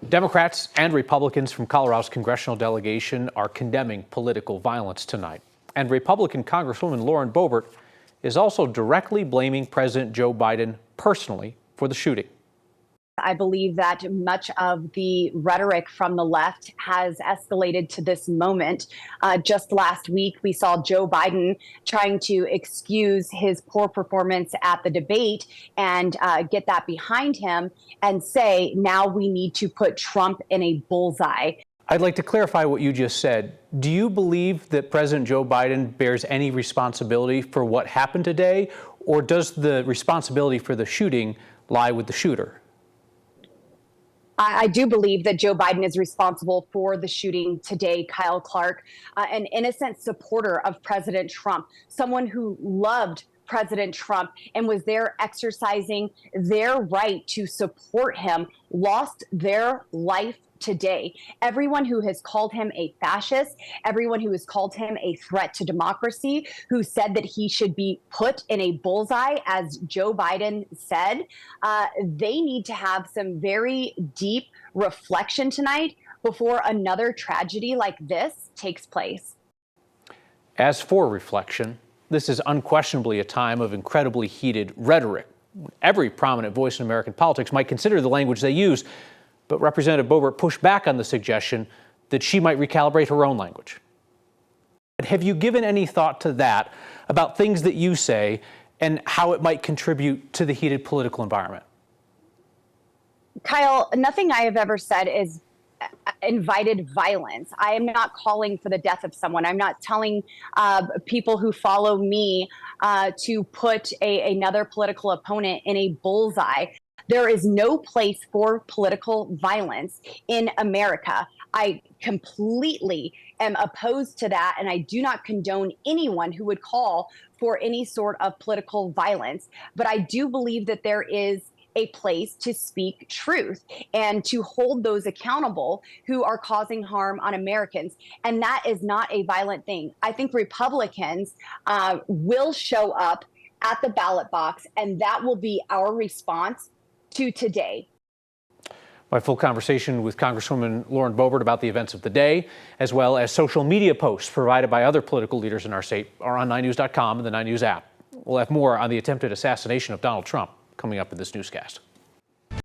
Democrats and Republicans from Colorado's congressional delegation are condemning political violence tonight. And Republican Congresswoman Lauren Boebert is also directly blaming President Joe Biden personally for the shooting. I believe that much of the rhetoric from the left has escalated to this moment. Just last week, we saw Joe Biden trying to excuse his poor performance at the debate and get that behind him and say, now we need to put Trump in a bullseye. I'd like to clarify what you just said. Do you believe that President Joe Biden bears any responsibility for what happened today, or does the responsibility for the shooting lie with the shooter? I do believe that Joe Biden is responsible for the shooting today. Kyle Clark, an innocent supporter of President Trump, someone who loved President Trump and was there exercising their right to support him, lost their life today. Everyone who has called him a fascist, everyone who has called him a threat to democracy, who said that he should be put in a bullseye, as Joe Biden said, they need to have some very deep reflection tonight before another tragedy like this takes place. As for reflection, this is unquestionably a time of incredibly heated rhetoric. Every prominent voice in American politics might consider the language they use, but Representative Boebert pushed back on the suggestion that she might recalibrate her own language. Have you given any thought to that, about things that you say and how it might contribute to the heated political environment? Kyle, nothing I have ever said is invited violence. I am not calling for the death of someone. I'm not telling people who follow me to put another political opponent in a bullseye. There is no place for political violence in America. I completely am opposed to that, and I do not condone anyone who would call for any sort of political violence. But I do believe that there is a place to speak truth and to hold those accountable who are causing harm on Americans. And that is not a violent thing. I think Republicans will show up at the ballot box, and that will be our response to today. My full conversation with Congresswoman Lauren Boebert about the events of the day, as well as social media posts provided by other political leaders in our state, are on 9news.com and the 9 News app. We'll have more on the attempted assassination of Donald Trump coming up in this newscast.